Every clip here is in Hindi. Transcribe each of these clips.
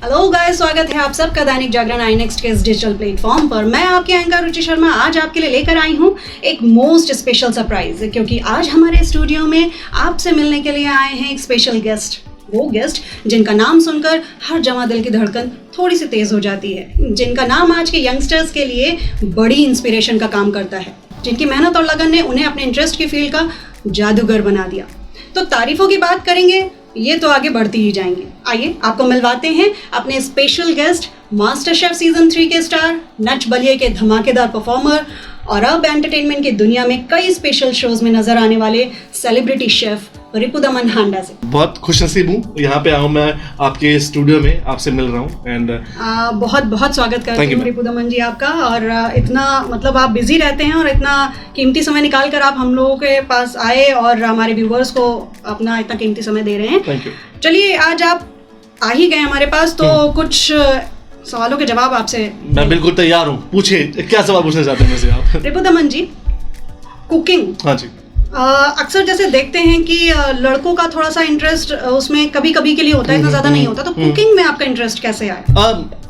हेलो गाइस, स्वागत है आप सबका दैनिक जागरण आई नेक्स्ट के इस डिजिटल प्लेटफॉर्म पर। मैं आपकी एंकर रुचि शर्मा आज आपके लिए लेकर आई हूँ एक मोस्ट स्पेशल सरप्राइज, क्योंकि आज हमारे स्टूडियो में आपसे मिलने के लिए आए हैं एक स्पेशल गेस्ट। वो गेस्ट जिनका नाम सुनकर हर जवां दिल की धड़कन थोड़ी सी तेज हो जाती है, जिनका नाम आज के यंगस्टर्स के लिए बड़ी इंस्पिरेशन का काम करता है, जिनकी मेहनत और लगन ने उन्हें अपने इंटरेस्ट की फील्ड का जादूगर बना दिया। तो तारीफों की बात करेंगे ये तो आगे बढ़ती ही जाएंगे। आइए आपको मिलवाते हैं अपने special guest, master chef season 3 के स्टार, नच बलिए के धमाकेदार परफॉर्मर और अब एंटरटेनमेंट की दुनिया में कई स्पेशल शोज में नजर आने वाले सेलिब्रिटी शेफ रिपुदमन हांडा से। बहुत खुशनसीब हूँ, यहाँ पे आऊँ मैं आपके स्टूडियो में आपसे मिल रहा हूँ एंड बहुत बहुत स्वागत करती हूँ रिपुदमन जी आपका। और इतना मतलब आप बिजी रहते हैं और इतना कीमती समय निकाल कर आप हम लोगों के पास आए और हमारे व्यूवर्स को अपना इतना कीमती समय दे रहे हैं। Thank you. चलिए आज आप आ ही गए हमारे पास, तो कुछ सवालों के जवाब आपसे। मैं बिल्कुल तैयार हूँ, पूछिए क्या सवाल पूछना चाहते हैं मुझसे आप। रिपुदमन जी, कुकिंग, हाँ जी, अक्सर जैसे देखते हैं कि लड़कों का थोड़ा सा इंटरेस्ट उसमें कभी कभी के लिए होता है, इतना ज्यादा नहीं होता, तो कुकिंग में आपका इंटरेस्ट कैसे आया?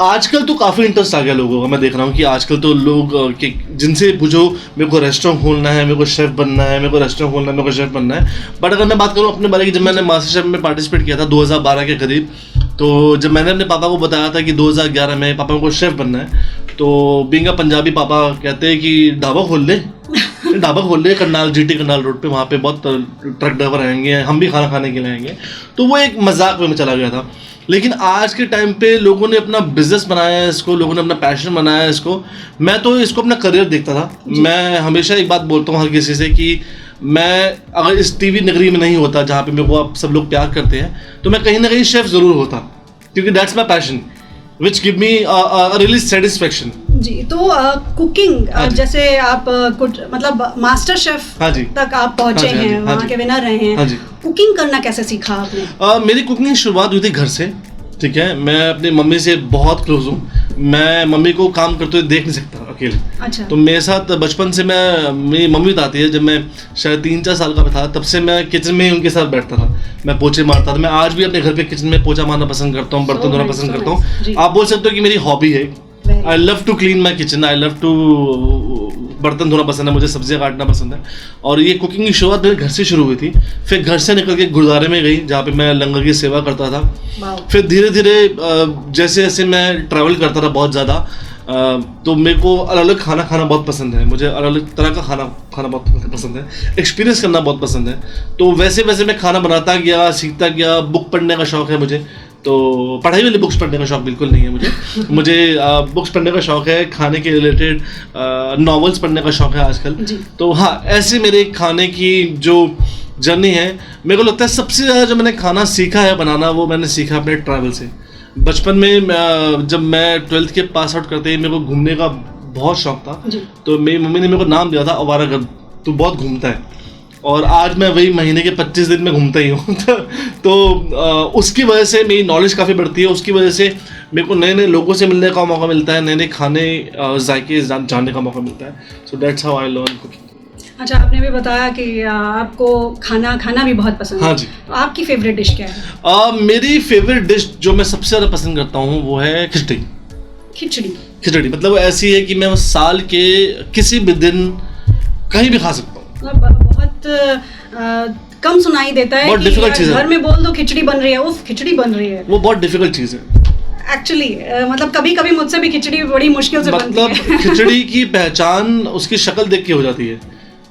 आजकल तो काफ़ी इंटरेस्ट आ गया लोगों का। मैं देख रहा हूँ कि आजकल तो लोग जिनसे पूछो मेरे को रेस्टोरेंट खोलना है, मेरे को शेफ बनना है, मेरे को रेस्टोरेंट खोलना है, मेरे को शेफ बनना है। बट अगर मैं बात करूँ अपने बारे की, जब मैंने मास्टर शेफ में पार्टिसिपेट किया था 2012 के करीब, तो जब मैंने अपने पापा को बताया था कि 2011 में पापा को शेफ बनना है, तो बीइंग अ पंजाबी पापा कहते हैं कि ढाबा खोल ले करनाल, जीटी करनाल रोड पे, वहाँ पे बहुत ट्रक ड्राइवर आएंगे, हम भी खाना खाने के लिए आएंगे। तो वो एक मजाक में चला गया था। लेकिन आज के टाइम पे लोगों ने अपना बिजनेस बनाया है इसको, लोगों ने अपना पैशन बनाया है इसको। मैं तो इसको अपना करियर देखता था। मैं हमेशा एक बात बोलता हूँ हर किसी से कि मैं अगर इस टीवी नगरी में नहीं होता जहाँ पे मेरे को आप सब लोग प्यार करते हैं, तो मैं कहीं ना कहीं शेफ जरूर होता, क्योंकि that's my passion which give me really satisfaction. जी, तो कुकिंग जैसे आप कुछ मतलब मास्टर शेफ तक आप पहुंचे हैं, वहाँ के विनर रहे हैं। कुकिंग करना कैसे सीखा आपने? मेरी कुकिंग की शुरुआत हुई थी घर से। ठीक है, मैं अपनी मम्मी से बहुत क्लोज हूँ। मैं मम्मी को काम करते हुए देख नहीं सकता अकेले। अच्छा। तो मेरे साथ बचपन से मेरी मम्मी बताती है, जब मैं शायद 3-4 साल का था, तब से मैं किचन में ही उनके साथ बैठता था, मैं पोछे मारता था। मैं आज भी अपने घर पे किचन में पोछा मारना पसंद करता हूँ, बर्तन धोना पसंद करता हूँ। आप बोल सकते हो कि मेरी हॉबी है। I love to clean my kitchen, I love to बर्तन धोना पसंद है, मुझे सब्जियां काटना पसंद है। और ये कुकिंग की शुरुआत मेरे घर से शुरू हुई थी। फिर घर से निकल के गुरुद्वारे में गई, जहाँ पे मैं लंगर की सेवा करता था। फिर धीरे धीरे जैसे जैसे मैं ट्रैवल करता था बहुत ज़्यादा, तो मेरे को अलग अलग खाना खाना बहुत पसंद है। मुझे अलग अलग तरह का खाना बहुत पसंद है, एक्सपीरियंस करना बहुत पसंद है। तो वैसे वैसे मैं खाना बनाता गया, सीखता गया। बुक पढ़ने का शौक़ है मुझे, तो पढ़ाई वाली बुक्स पढ़ने का शौक़ बिल्कुल नहीं है मुझे बुक्स पढ़ने का शौक़ है, खाने के रिलेटेड नॉवेल्स पढ़ने का शौक़ है आजकल। तो हाँ, ऐसे मेरे खाने की जो जर्नी है, मेरे को लगता है सबसे ज़्यादा जो मैंने खाना सीखा है बनाना, वो मैंने सीखा अपने ट्रैवल से। बचपन में जब मैं 12th के पास आउट करते ही मेरे को घूमने का बहुत शौक़ था, तो मेरी मम्मी ने मेरे को नाम दिया था आवारागर्द, तू बहुत घूमता है। और आज मैं वही महीने के 25 दिन में घूमता ही हूँ। तो उसकी वजह से मेरी नॉलेज काफ़ी बढ़ती है। उसकी वजह से मेरे को नए नए लोगों से मिलने का मौका मिलता है, नए नए खाने जायके जानने का मौका मिलता है। So that's how I learn cooking. अच्छा, आपने भी बताया कि आपको खाना भी बहुत पसंद है। हाँ जी। तो आपकी फेवरेट डिश क्या है? मेरी फेवरेट डिश जो मैं सबसे ज़्यादा पसंद करता हूँ वो है खिचड़ी। मतलब ऐसी है कि मैं साल के किसी भी दिन कहीं भी खा सकता हूँ। बहुत कम सुनाई देता है, बहुत डिफिकल्ट चीज़ है। घर में बोल दो खिचड़ी बन रही है, उफ खिचड़ी बन रही है, वो बहुत डिफिकल्ट चीज़ है एक्चुअली। मतलब कभी कभी मुझसे भी खिचड़ी बड़ी मुश्किल से बनती है। मतलब खिचड़ी की पहचान उसकी शक्ल देख के हो जाती है।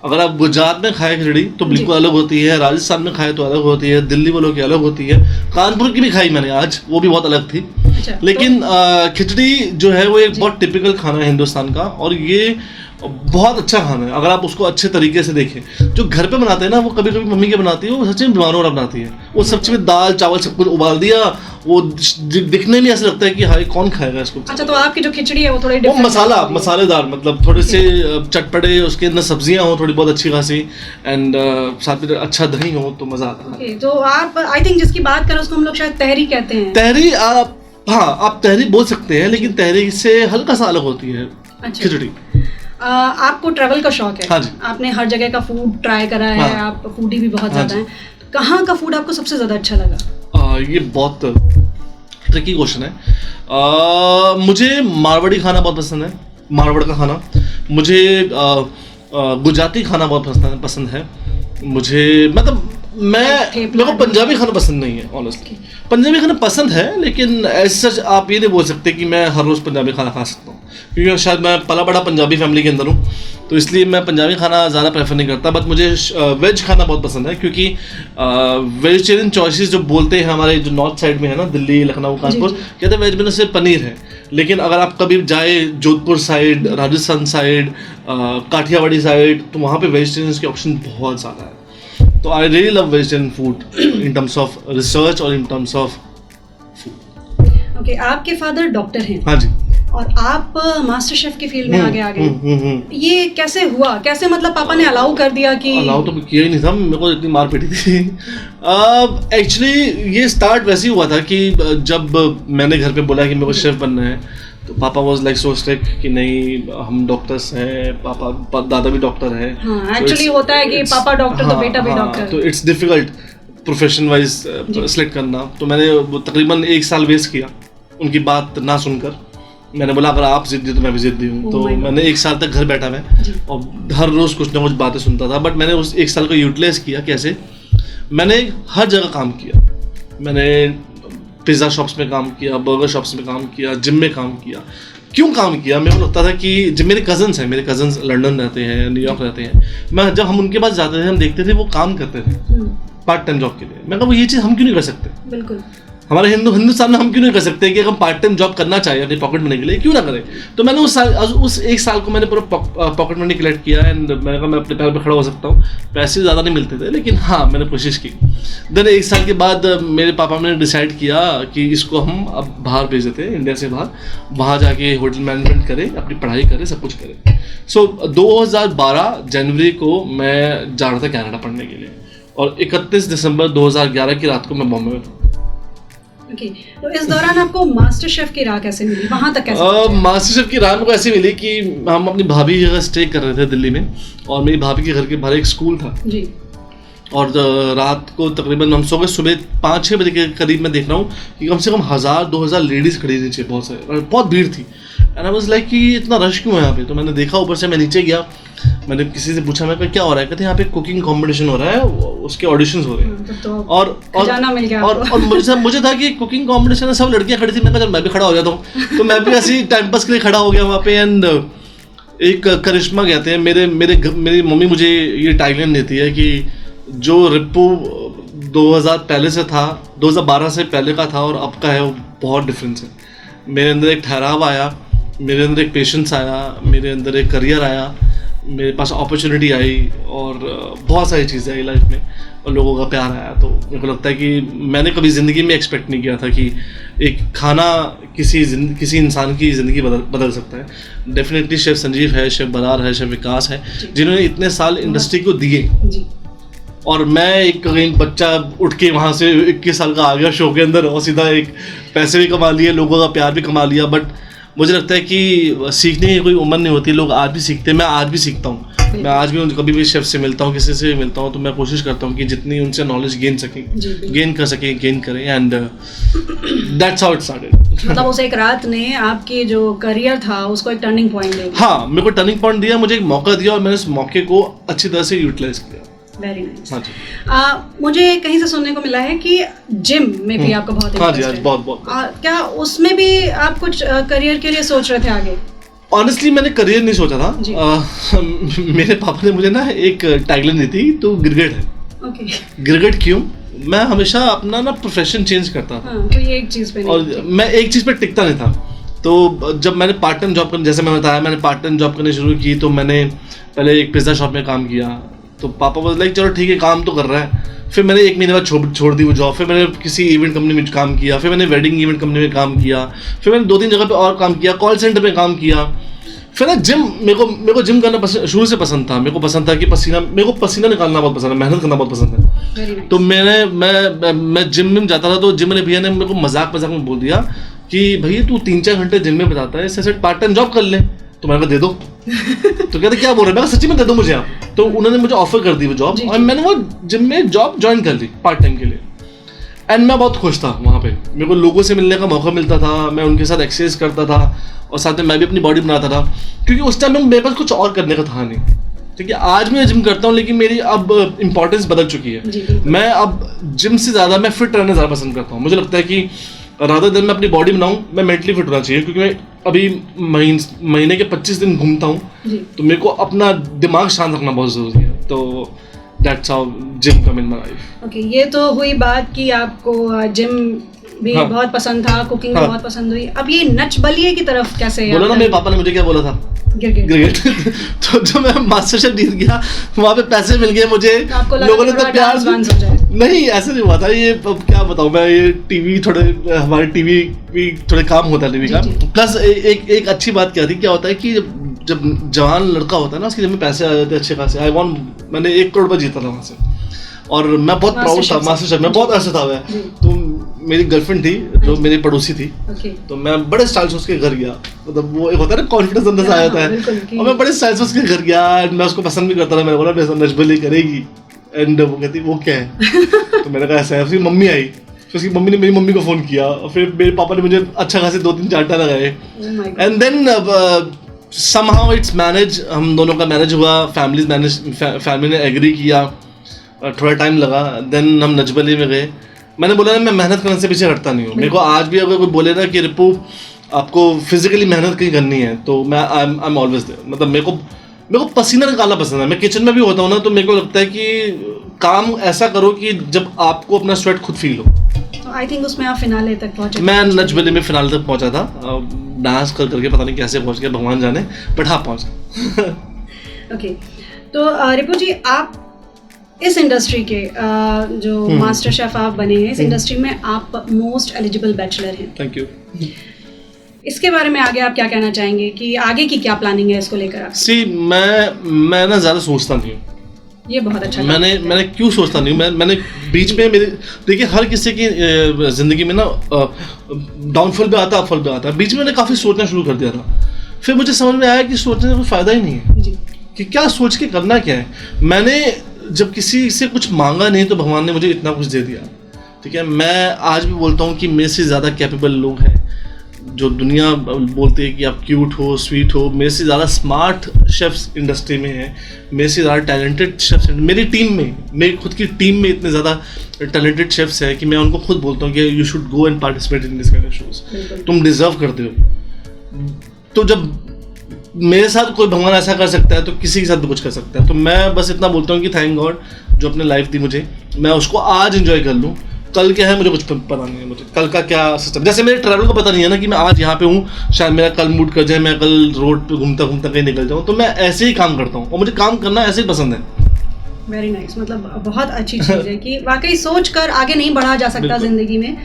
अगर आप गुजरात में खाए खिचड़ी तो बिल्कुल अलग होती है, राजस्थान में खाए तो अलग होती है, दिल्ली वालों की अलग होती है, कानपुर की भी खाई मैंने आज, वो भी बहुत अलग थी। अच्छा, लेकिन खिचड़ी जो है वो एक बहुत टिपिकल खाना है हिंदुस्तान का, और ये बहुत अच्छा खाना है अगर आप उसको अच्छे तरीके से देखें। जो घर पे बनाते हैं ना, वो कभी कभी मम्मी के बनाती है, वो सच में बीमारों वाला बनाती है। वो सच में दाल चावल सब कुछ उबाल दिया, वो दिखने में ऐसा लगता है कि हाय कौन खाएगा इसको। अच्छा, तो आपकी जो खिचड़ी है वो थोड़ी वो मसालेदार, मतलब थोड़े से चटपटे, उसके अंदर सब्जियां हो थोड़ी बहुत अच्छी खासी, एंड साथ में अच्छा दही हो तो मजा आता है। तो आप आई थिंक जिसकी बात करें उसको हम लोग शायद तहरी कहते हैं। तहरी आप तहरी बोल सकते हैं, लेकिन तहरी से हल्का सा अलग होती है खिचड़ी। आपको ट्रैवल का शौक है। हाँ जी। आपने हर जगह का फूड ट्राई करा है। हाँ। आप फूडी भी बहुत ज़्यादा हैं। कहाँ का फूड आपको सबसे ज़्यादा अच्छा लगा? ये बहुत ट्रिकी क्वेश्चन है। मुझे मारवाड़ी खाना बहुत पसंद है, मारवाड़ का खाना। मुझे गुजराती खाना बहुत पसंद है। मुझे मतलब मेरे को पंजाबी खाना पसंद नहीं है ऑनेस्टली। पंजाबी खाना पसंद है लेकिन ऐसा आप ये नहीं बोल सकते कि मैं हर रोज़ पंजाबी खाना खा सकता हूँ, क्योंकि शायद मैं पला बड़ा पंजाबी फैमिली के अंदर हूँ, तो इसलिए मैं पंजाबी खाना ज़्यादा प्रेफर नहीं करता। बट मुझे वेज खाना बहुत पसंद है, क्योंकि वेजिटेरियन चॉइसेस जो बोलते हैं हमारे जो नॉर्थ साइड में है ना, दिल्ली, लखनऊ, कानपुर, कहते हैं वेज में सिर्फ पनीर है। लेकिन अगर आप कभी जाए Jodhpur side, Rajasthan side, Kathiawadi side, तो वहाँ पे वेजिटेरियन के ऑप्शन बहुत ज़्यादा है। तो I really love vegetarian food in terms of research और in terms of food. Okay, आपके फादर डॉक्टर हैं। हाँ जी। और आप मास्टर शेफ की फील्ड में आगे आ गए। ये कैसे हुआ? कैसे मतलब पापा ने अलाउ कर दिया कि? अलाउ तो किया ही नहीं था, मेरे को इतनी मार पीटी थी। एक्चुअली ये स्टार्ट वैसे ही हुआ था कि जब मैंने घर पे बोला कि मेरे को शेफ बनना है, तो पापा वाज लाइक सो स्ट्रिक्ट कि नहीं, हम डॉक्टर्स हैं, पापा दादा भी डॉक्टर है। एक्चुअली होता है कि पापा डॉक्टर तो बेटा भी डॉक्टर, तो it's difficult profession wise select करना। तो मैंने तकरीबन 1 साल वेस्ट किया उनकी बात ना सुनकर। मैंने बोला अगर आप जिद्दी तो मैं भी जिद्दी हूँ। तो मैंने 1 साल तक घर बैठा मैं और हर रोज़ कुछ ना कुछ बातें सुनता था। बट मैंने उस 1 साल को यूटिलाइज किया। कैसे? मैंने हर जगह काम किया। मैंने पिज़्ज़ा शॉप्स में काम किया, बर्गर शॉप्स में काम किया, जिम में काम किया। क्यों काम किया? मेरे को लगता था कि जब मेरे कज़न्स हैं, मेरे कज़न्स लंदन रहते हैं, न्यूयॉर्क रहते हैं, मैं जब हम उनके पास जाते थे, हम देखते थे वो काम करते थे पार्ट टाइम जॉब के लिए। मैं कहा वो ये चीज़ हम क्यों नहीं कर सकते? बिल्कुल, हमारे हिंदुस्तान में हम क्यों नहीं कर सकते कि हम पार्ट टाइम जॉब करना चाहिए अपनी पॉकेट मनी के लिए, क्यों ना करें? तो मैंने उस 1 साल को मैंने पूरा पॉकेट मनी कलेक्ट किया एंड मैंने कहा मैं अपने पैर पर खड़ा हो सकता हूँ। पैसे ज़्यादा नहीं मिलते थे लेकिन हाँ, मैंने कोशिश की। देन 1 साल के बाद मेरे पापा ने डिसाइड किया कि इसको हम अब बाहर भेज देते हैं, इंडिया से बाहर, वहाँ जाके होटल मैनेजमेंट करे, अपनी पढ़ाई करे, सब कुछ करे। सो 2012 जनवरी को मैं जा रहा था कनाडा पढ़ने के लिए और 31 दिसंबर 2011 की रात को मैं बॉम्बे में था। ओके, तो इस दौरान आपको मास्टर शेफ की राह कैसे मिली? वहाँ तक कैसे? मास्टर शेफ की राह को ऐसे मिली कि हम अपनी भाभी की जगह स्टे कर रहे थे दिल्ली में और मेरी भाभी के घर के बाहर एक स्कूल था जी। और रात को तकरीबन हम सो गए। सुबह 5-6 बजे के करीब मैं देख रहा हूँ कि कम से कम 1000-2000 लेडीज़ खड़ी नीचे, बहुत सारे, बहुत भीड़ थी। एंड आई वाज लाइक कि इतना रश क्यों है यहाँ पे? तो मैंने देखा, ऊपर से मैं नीचे गया, मैंने किसी से पूछा, मैं क्या हो रहा है? कहते यहाँ पे कुकिंग कंपटीशन हो रहा है, उसके ऑडिशंस हो रहे हैं। तो और मुझे था कि कुकिंग कंपटीशन में सब लड़कियाँ खड़ी थी। मैं कहा मैं भी खड़ा हो जाता हूँ। तो मैं भी ऐसे ही टाइम पास के लिए खड़ा हो गया वहाँ पे। एंड एक करिश्मा कहते हैं, मेरी मम्मी मुझे ये टाइगलाइन देती है कि जो रिप्पू 2000 पहले से था, 2012 से पहले का था और अब का है, वो बहुत डिफरेंस है। मेरे अंदर एक ठहराव आया, मेरे अंदर एक पेशेंस आया, मेरे अंदर एक करियर आया, मेरे पास अपॉर्चुनिटी आई और बहुत सारी चीज़ें आई लाइफ में और लोगों का प्यार आया। तो मेरे को लगता है कि मैंने कभी ज़िंदगी में एक्सपेक्ट नहीं किया था कि एक खाना किसी इंसान की ज़िंदगी बदल सकता है। डेफिनेटली शेफ़ संजीव है, शेफ़ बरार है, शेफ़ विकास है, जिन्होंने इतने साल इंडस्ट्री को दिए। और मैं एक बच्चा उठ के वहाँ से 21 साल का आ गया शो के अंदर और सीधा एक पैसे भी कमा लिए, लोगों का प्यार भी कमा लिया। बट मुझे लगता है कि सीखने की कोई उम्र नहीं होती, लोग आज भी सीखते हैं। मैं आज भी सीखता हूँ, मैं आज भी कभी भी शेफ से मिलता हूँ, किसी से भी मिलता हूँ, तो मैं कोशिश करता हूँ कि जितनी उनसे नॉलेज गेन करें and that's how it started. मतलब उस एक रात ने आपकी जो करियर था उसको एक टर्निंग पॉइंट दिया। हाँ, मेरे को टर्निंग पॉइंट दिया, मुझे एक मौका दिया और मैंने उस मौके को अच्छी तरह से यूटिलाइज किया। Very nice. हाँ जी। मुझे कहीं से सुनने को मिला है कि जिम में भी आपका बहुत इंटरेस्ट है। बहुत। क्या उसमें भी आप कुछ करियर के लिए सोच रहे थे आगे? ऑनेस्टली मैंने करियर नहीं सोचा था। मेरे पापा ने मुझे ना एक टैगलाइन दी थी, तो गिरगिट है। ओके। गिरगिट क्यों? मैं हमेशा अपना ना प्रोफेशन चेंज करता था। तो ये एक चीज़ पे नहीं, और मैं एक चीज़ पे टिकता नहीं था। तो जब मैंने पार्ट टाइम जॉब करनी, जैसे मैंने बताया, मैंने पार्ट टाइम जॉब करनी शुरू की, तो मैंने पहले एक पिज़्ज़ा शॉप में काम किया। तो पापा वाज लाइक चलो ठीक है, काम तो कर रहा है। फिर मैंने 1 महीने बाद छोड़ दी वो जॉब। फिर मैंने किसी इवेंट कंपनी में काम किया, फिर मैंने वेडिंग इवेंट कंपनी में काम किया, फिर मैंने 2-3 जगह पे और काम किया, कॉल सेंटर में काम किया। फिर ना जिम, मेरे को जिम करना शुरू से पसंद था। मेरे को पसंद था कि मेरे को पसीना निकालना बहुत पसंद है, मेहनत करना बहुत पसंद है। तो मैं जिम में जाता था। तो जिम वाले भैया ने मेरे को मजाक में बोल दिया कि भैया तू 3-4 घंटे जिम में बिताता है, इससे पार्ट टाइम जॉब कर ले। तो मैंने कहा दे दो। तो कहते क्या बोल रहे हैं? मैं सच्ची में दे दो मुझे आप। तो उन्होंने मुझे ऑफर कर दी वो जॉब और मैंने वो जिम में जॉब ज्वाइन कर ली पार्ट टाइम के लिए। एंड मैं बहुत खुश था वहाँ पे, मेरे को लोगों से मिलने का मौका मिलता था, मैं उनके साथ एक्सरसाइज करता था और साथ में मैं भी अपनी बॉडी बनाता था, क्योंकि उस टाइम में मेरे पास कुछ और करने का था नहीं। ठीक है, आज मैं जिम करता हूँ लेकिन मेरी अब इम्पोर्टेंस बदल चुकी है। मैं अब जिम से ज़्यादा मैं फिट रहना ज़्यादा पसंद करता हूँ। मुझे लगता है कि रादर देन मैं अपनी बॉडी बनाऊँ, मैं मेंटली फिट होना चाहिए, क्योंकि मैं अभी महीने के 25 दिन घूमता हूँ, तो मेरे को अपना दिमाग शांत रखना बहुत ज़रूरी है। तो that's how gym come in my life. Okay, ये तो हुई बात कि आपको जिम भी बहुत पसंद था, कुकिंग भी बहुत पसंद हुई। अब ये नच बलिए की तरफ कैसे? बोला ना, मेरे पापा ने मुझे क्या बोला था, क्रिकेट। तो जब मैं मास्टर शेफ जीत गया, वहाँ पे पैसे मिल गए मुझे, लोगों ने तो प्यार नहीं, ऐसे नहीं हुआ था। ये अब क्या बताऊँ मैं, ये टीवी थोड़े, हमारे टीवी भी थोड़े काम होता है टीवी का। प्लस एक अच्छी बात क्या थी, क्या होता है कि जब जवान लड़का होता है ना, उसके जब में पैसे आ जाते हैं अच्छे खासे। मैंने 1 करोड़ रुपये जीता था वहाँ से, और मैं बहुत प्राउड था मास्टर शेफ में, बहुत ऐसा था मैं। तो मेरी गर्लफ्रेंड थी जो मेरी पड़ोसी थी, तो मैं बड़े स्टाइल से उसके घर गया, मतलब वो एक होता है ना कॉन्फिडेंस अंदर से आ जाता है, और मैं बड़े स्टाइल से उसके घर गया, मैं उसको पसंद भी करता था। मैंने बोला मेरे साथ नचबली करेगी, एंड वो कहती वो क्या है? तो मैंने कहा ऐसा है। उसकी मम्मी आई, फिर उसकी मम्मी ने मेरी मम्मी को फ़ोन किया, और फिर मेरे पापा ने मुझे अच्छा खासे 2-3 चांटा लगाए, and then somehow it's manage, हम दोनों का मैनेज हुआ, फैमिली ने एग्री किया, थोड़ा टाइम लगा, देन हम नचबली में गए। मैंने बोला ना, मैं मेहनत करने से पीछे हटता नहीं हूँ। मेरे को आज भी अगर कोई बोले ना कि रिपू आपको फिजिकली मेहनत कहीं करनी है, तो मैं आई एम ऑलवेज देयर। मतलब मेरे को पसीना निकालना पसंद है। मैं किचन में भी होता हूँ ना, तो मेरे को लगता है कि काम ऐसा करो कि जब आपको अपना स्वेट खुद फील हो। आई थिंक उसमें आप फिनाले तक पहुंचे। मैं नचबली में फिनाले तक पहुंचा था, डांस करके पता नहीं कैसे पहुंच गया, भगवान जाने, बट हाँ पहुंचा। ओके, तो रिपू जी, आप इस इंडस्ट्री के जो मास्टर शेफ आप बने हैं, इस इंडस्ट्री में आप मोस्ट एलिजिबल बैचलर हैं। Thank you. इसके बारे में आगे आप क्या कहना चाहेंगे कि आगे की क्या प्लानिंग है इसको लेकर? सी मैं ना ज़्यादा सोचता नहीं हूँ। ये बहुत अच्छा। मैंने क्यों सोचता नहीं हूँ, मैंने बीच में मेरे, देखिए हर किसी की ज़िंदगी में ना डाउनफॉल भी आता है, अपफॉल भी आता है। बीच में मैंने काफ़ी सोचना शुरू कर दिया था, फिर मुझे समझ में आया कि सोचने का कोई फ़ायदा ही नहीं है जी। कि क्या सोच के करना क्या है। मैंने जब किसी से कुछ मांगा नहीं, तो भगवान ने मुझे इतना कुछ दे दिया। ठीक है, मैं आज भी बोलता हूँ कि मेरे से ज़्यादा कैपेबल लोग हैं, जो दुनिया बोलते हैं कि आप क्यूट हो, स्वीट हो, मेरे से ज़्यादा स्मार्ट शेफ्स इंडस्ट्री में हैं, मेरे से ज़्यादा टैलेंटेड शेफ्स मेरी टीम में, मेरी खुद की टीम में इतने ज़्यादा टैलेंटेड शेफ्स हैं कि मैं उनको खुद बोलता हूँ कि you should go and participate in this kind of shows, तुम डिजर्व करते हो। तो जब मेरे साथ कोई भगवान ऐसा कर सकता है, तो किसी के साथ भी कुछ कर सकता है। तो मैं बस इतना बोलता हूँ कि थैंक गॉड जो अपने लाइफ दी मुझे, मैं उसको आज एंजॉय कर लूँ। कल क्या है मुझे कुछ पता नहीं है, मुझे कल का क्या सिस्टम, जैसे मेरे ट्रैवल को पता नहीं है ना कि मैं आज यहाँ पे हूँ, शायद मेरा कल मूड कर जाए, मैं कल रोड पे घूमता घूमता कहीं निकल जाऊँ। तो मैं ऐसे ही काम करता हूँ, और मुझे काम करना ऐसे ही पसंद है। वेरी नाइस, मतलब बहुत अच्छी चीज़ है कि वाकई सोच कर आगे नहीं बढ़ा जा सकता जिंदगी में,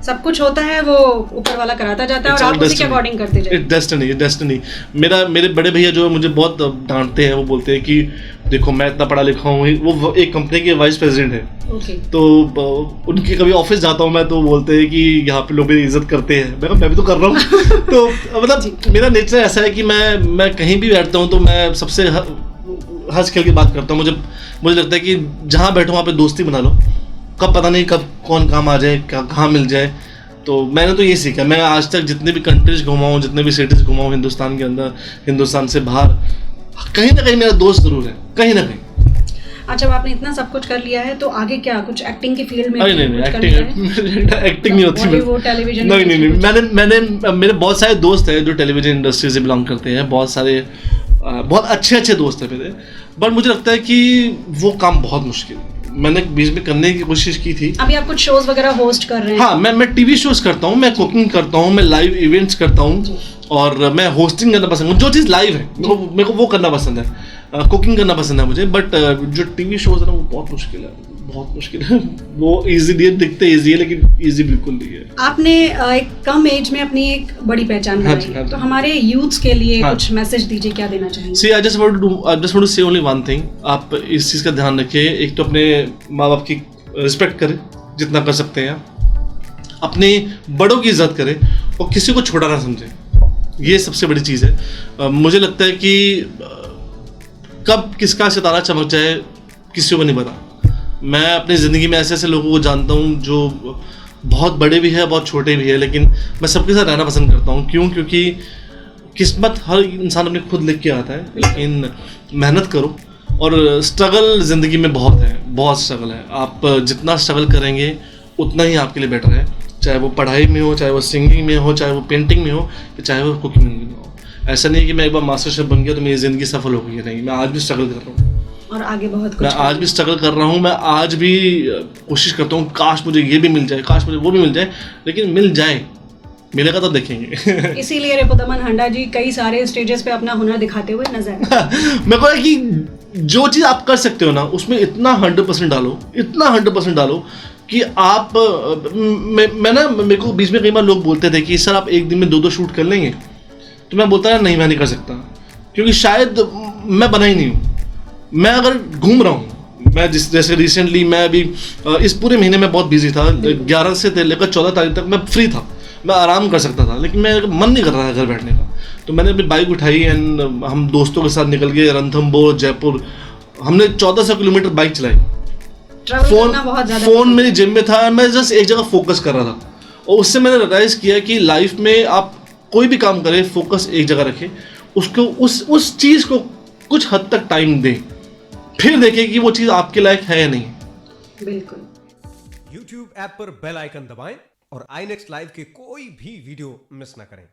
सब कुछ होता है वो ऊपर वाला कराता जाता है, और आप उसी के अकॉर्डिंग करते जाइए। It's destiny. मेरे बड़े भैया जो मुझे बहुत डांटते हैं, वो बोलते हैं कि देखो मैं इतना पढ़ा लिखा हूँ, वो एक कंपनी के वाइस प्रेसिडेंट है। तो उनके कभी ऑफिस जाता हूँ मैं, तो बोलते हैं कि यहाँ पे लोग मेरी इज्जत करते हैं। मैं भी तो कर रहा हूँ। तो मतलब मेरा नेचर ऐसा है कि मैं कहीं भी बैठता हूँ तो मैं सबसे हंस खेल की बात करता हूँ। मुझे लगता है कि जहाँ बैठो वहाँ पे दोस्ती बना लो, कब पता नहीं कब कौन काम आ जाए, कहाँ मिल जाए। तो मैंने तो ये सीखा। मैं आज तक जितने भी कंट्रीज घुमा हूँ, जितने भी सिटीज़ घुमा हूँ, हिंदुस्तान के अंदर, हिंदुस्तान से बाहर, कहीं ना कहीं मेरा दोस्त जरूर है, कहीं ना कहीं। अच्छा, आपने इतना सब कुछ कर लिया है, तो आगे क्या, कुछ एक्टिंग की फील्ड में? नहीं, एक्टिंग नहीं होती। वो टेलीविजन? नहीं, मैंने मेरे बहुत सारे दोस्त हैं जो टेलीविजन इंडस्ट्री से बिलोंग करते हैं, बहुत सारे बहुत अच्छे दोस्त हैं मेरे, बट मुझे लगता है कि वो काम बहुत मुश्किल है। मैंने बीच में करने की कोशिश की थी। अभी आप कुछ शोज वगैरह होस्ट कर रहे हैं? हाँ, मैं टीवी शोज करता हूँ, मैं कुकिंग करता हूँ, मैं लाइव इवेंट्स करता हूँ, और मैं होस्टिंग करना पसंद है। जो चीज़ लाइव है मेरे को वो करना पसंद है, कुकिंग करना पसंद है मुझे। बट जो टीवी शोज है ना, वो बहुत मुश्किल है। वो इजीली दिखते इजी है, लेकिन इजी बिल्कुल नहीं है। आपने एक कम एज में अपनी एक बड़ी पहचान बनाई, तो हमारे यूथ्स के लिए कुछ मैसेज दीजिए, क्या देना चाहेंगे? See, I just want to say only one thing. आप इस चीज़ का ध्यान रखिए, एक तो अपने माँ बाप की रिस्पेक्ट करें जितना कर सकते हैं, अपने बड़ों की इज्जत करें, और किसी को छोटा ना समझें। ये सबसे बड़ी चीज़ है। मुझे लगता है कि कब किसका सितारा चमक जाए किसी को नहीं पता। मैं अपनी ज़िंदगी में ऐसे ऐसे लोगों को जानता हूँ जो बहुत बड़े भी है, बहुत छोटे भी है, लेकिन मैं सबके साथ रहना पसंद करता हूँ। क्यों? क्योंकि किस्मत हर इंसान अपने खुद लिख के आता है, लेकिन मेहनत करो। और स्ट्रगल ज़िंदगी में बहुत है, बहुत स्ट्रगल है। आप जितना स्ट्रगल करेंगे उतना ही आपके लिए बेटर है, चाहे वो पढ़ाई में हो, चाहे वो सिंगिंग में हो, चाहे वो पेंटिंग में हो, चाहे वो कुकिंग में हो। ऐसा नहीं कि मैं एक बार मास्टर शेफ बन गया तो मेरी ज़िंदगी सफल हो गई है, नहीं। मैं आज भी स्ट्रगल कर रहा हूँ और आगे बहुत कुछ मैं आज भी स्ट्रगल कर रहा हूँ। मैं आज भी कोशिश करता हूँ काश मुझे ये भी मिल जाए, काश मुझे वो भी मिल जाए, लेकिन मिल जाए, मिलेगा तो देखेंगे। इसीलिए रिपुदमन हंडा जी कई सारे स्टेजेस पे अपना हुनर दिखाते हुए नजर मेरे को है कि जो चीज़ आप कर सकते हो ना, उसमें इतना 100% डालो, इतना 100% डालो कि आप मैं ना, मेरे को बीच में कई बार लोग बोलते थे कि सर आप एक दिन में 2-2 शूट कर लेंगे, तो मैं बोलता नहीं, मैं नहीं कर सकता, क्योंकि शायद मैं बना ही नहीं हूँ। मैं अगर घूम रहा हूँ, मैं जैसे रिसेंटली मैं अभी इस पूरे महीने में बहुत बिजी था, 11 से लेकर 14 तारीख तक मैं फ्री था, मैं आराम कर सकता था, लेकिन मैं मन नहीं कर रहा था घर बैठने का। तो मैंने अपनी बाइक उठाई एंड हम दोस्तों के साथ निकल गए रणथंभौर, जयपुर। हमने 1400 किलोमीटर बाइक चलाई। फोन मेरी जेब में था, मैं जस्ट एक जगह फोकस कर रहा था। और उससे मैंने रियलाइज किया कि लाइफ में आप कोई भी काम करें, फोकस एक जगह रखें, उसको उस चीज़ को कुछ हद तक टाइम दें, फिर देखें कि वो चीज़ आपके लायक है या नहीं। बिल्कुल। YouTube ऐप पर बेल आइकन दबाएं और iNext लाइव के कोई भी वीडियो मिस ना करें।